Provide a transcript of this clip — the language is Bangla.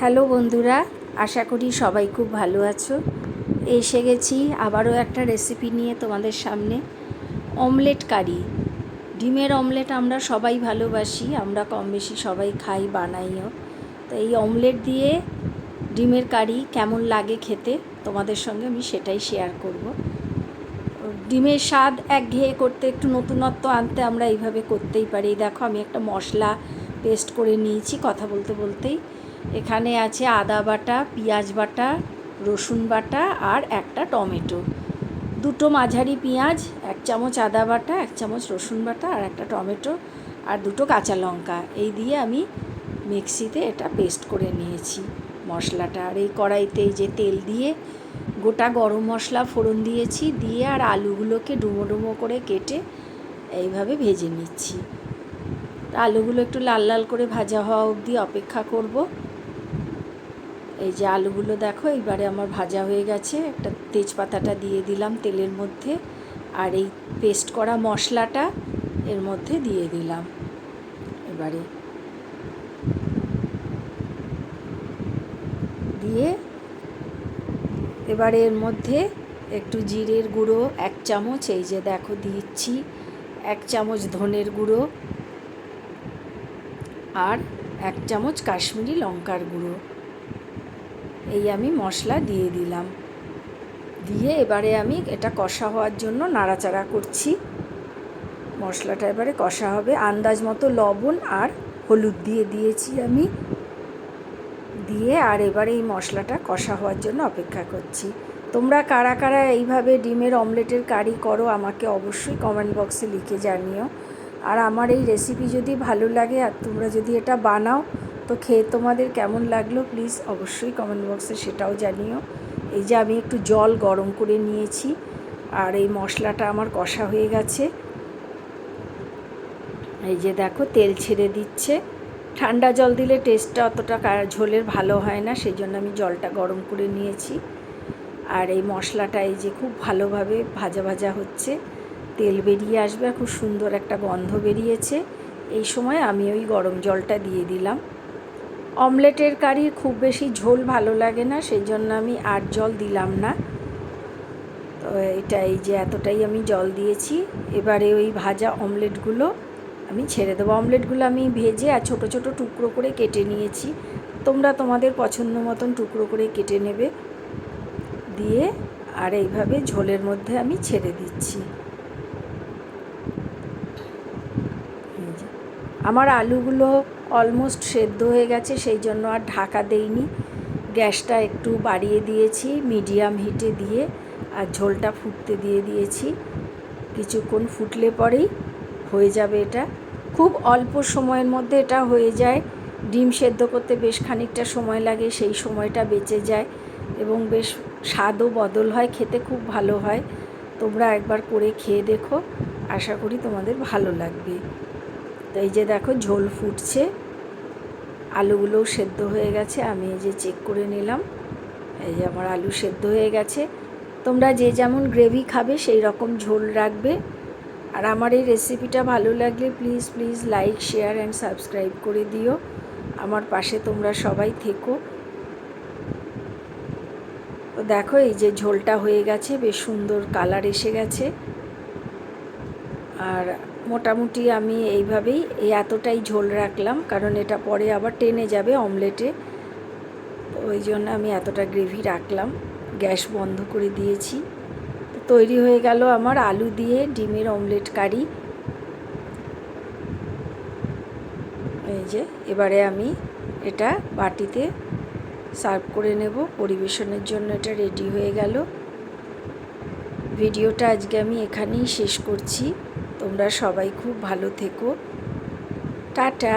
হ্যালো বন্ধুরা, আশা করি সবাই খুব ভালো আছো। এসে গেছি আবারও একটা রেসিপি নিয়ে তোমাদের সামনে। অমলেট কারি, ডিমের অমলেট আমরা সবাই ভালোবাসি, আমরা কম বেশি সবাই খাই, বানাইও। তো এই অমলেট দিয়ে ডিমের কারি কেমন লাগে খেতে তোমাদের সঙ্গে আমি সেটাই শেয়ার করব। ডিমের স্বাদ একঘেয়ে করতে, একটু নতুনত্ব আনতে আমরা এইভাবে করতেই পারি। দেখো আমি একটা মশলা পেস্ট করে নিয়েছি কথা বলতে বলতেই। এখানে আছে আদা বাটা, পেঁয়াজ বাটা, রসুন বাটা আর একটা টমেটো, দুটো মাঝারি পেঁয়াজ, 1 চামচ আদা বাটা, 1 চামচ রসুন বাটা আর একটা টমেটো আর দুটো কাঁচা লঙ্কা, এই দিয়ে আমি মিক্সিতে এটা পেস্ট করে নিয়েছি মশলাটা। আর এই কড়াইতে এই যে তেল দিয়ে গোটা গরম মশলা ফোড়ন দিয়েছি, দিয়ে আর আলুগুলোকে ডুমো ডুমো করে কেটে এইভাবে ভেজে নিচ্ছি। আলুগুলো একটু লাল লাল করে ভাজা হওয়া অবধি অপেক্ষা করব। এই যে আলুগুলো দেখো এইবারে আমার ভাজা হয়ে গেছে। একটা তেজপাতাটা দিয়ে দিলাম তেলের মধ্যে, আর এই পেস্ট করা মশলাটা এর মধ্যে দিয়ে দিলাম। এবারে এর মধ্যে একটু জিরের গুঁড়ো 1 চামচ, এই যে দেখো দিচ্ছি, 1 চামচ ধনের গুঁড়ো আর 1 চামচ কাশ্মীরি লঙ্কার গুঁড়ো, এই আমি মশলা দিয়ে দিলাম। দিয়ে এবারে আমি এটা কষা হওয়ার জন্য নাড়াচাড়া করছি। মশলাটা এবারে কষা হবে। আন্দাজ মতো লবণ আর হলুদ দিয়ে দিয়েছি আমি, দিয়ে আর এবারে এই মশলাটা কষা হওয়ার জন্য অপেক্ষা করছি। তোমরা কারা কারা এইভাবে ডিমের অমলেটের কারি করো আমাকে অবশ্যই কমেন্ট বক্সে লিখে জানিও। আর আমার এই রেসিপি যদি ভালো লাগে আর তোমরা যদি এটা বানাও তো খেয়ে তোমাদের কেমন লাগলো প্লিজ অবশ্যই কমেন্ট বক্সে সেটাও জানিও। এই যে আমি একটু জল গরম করে নিয়েছি, আর এই মশলাটা আমার কষা হয়ে গেছে। এই যে দেখো তেল ছেড়ে দিচ্ছে। ঠান্ডা জল দিলে টেস্টটা অতটা ঝোলের ভালো হয় না, সেই জন্য আমি জলটা গরম করে নিয়েছি। আর এই মশলাটা এই যে খুব ভালোভাবে ভাজা ভাজা হচ্ছে, তেল বেরিয়ে আসবে, খুব সুন্দর একটা গন্ধ বেরিয়েছে। এই সময় আমি ওই গরম জলটা দিয়ে দিলাম। অমলেটের কারি খুব বেশি ঝোল ভালো লাগে না, সেই জন্য আমি আর জল দিলাম না। তো এটা এই যে এতটাই আমি জল দিয়েছি। এবারে ওই ভাজা অমলেটগুলো আমি ছেড়ে দেবো। অমলেটগুলো আমি ভেজে আর ছোটো ছোটো টুকরো করে কেটে নিয়েছি, তোমরা তোমাদের পছন্দ মতন টুকরো করে কেটে নেবে। দিয়ে আর এইভাবে ঝোলের মধ্যে আমি ছেড়ে দিচ্ছি। আমার আলুগুলো অলমোস্ট সেদ্ধ হয়ে গেছে, সেই জন্য আর ঢাকা দেইনি, গ্যাসটা একটু বাড়িয়ে দিয়েছি, মিডিয়াম হিটে দিয়ে আর ঝোলটা ফুটতে দিয়ে দিয়েছি। কিছুক্ষণ ফুটলে পরেই হয়ে যাবে এটা। খুব অল্প সময়ের মধ্যে এটা হয়ে যায়। ডিম সেদ্ধ করতে বেশ খানিকটা সময় লাগে, সেই সময়টা বেঁচে যায় এবং বেশ স্বাদও বদল হয়, খেতে খুব ভালো হয়। তোমরা একবার করে খেয়ে দেখো, আশা করি তোমাদের ভালো লাগবে। তো এই যে দেখো ঝোল ফুটছে, আলুগুলোও সেদ্ধ হয়ে গেছে, আমি এই যে চেক করে নিলাম। এই যে আমার আলু সেদ্ধ হয়ে গেছে। তোমরা যে যেমন গ্রেভি খাবে সেই রকম ঝোল রাখবে। আর আমার এই রেসিপিটা ভালো লাগলে please please like, share and subscribe করে দিও। আমার পাশে তোমরা সবাই থেকো। তো দেখো এই যে ঝোলটা হয়ে গেছে, বেশ সুন্দর কালার এসে গেছে। আর মোটামুটি আমি এইভাবেই এতটাই ঝোল রাখলাম, কারণ এটা পরে আবার টেনে যাবে অমলেটে, তো ওই জন্য আমি এতটা গ্রেভি রাখলাম। গ্যাস বন্ধ করে দিয়েছি। তৈরি হয়ে গেল আমার আলু দিয়ে ডিমের অমলেট কারি। এই যে এবারে আমি এটা বাটিতে সার্ভ করে নেব, পরিবেশনের জন্য এটা রেডি হয়ে গেল। ভিডিওটা আজকে আমি এখানেই শেষ করছি। তোমরা সবাই খুব ভালো থেকো। টাটা।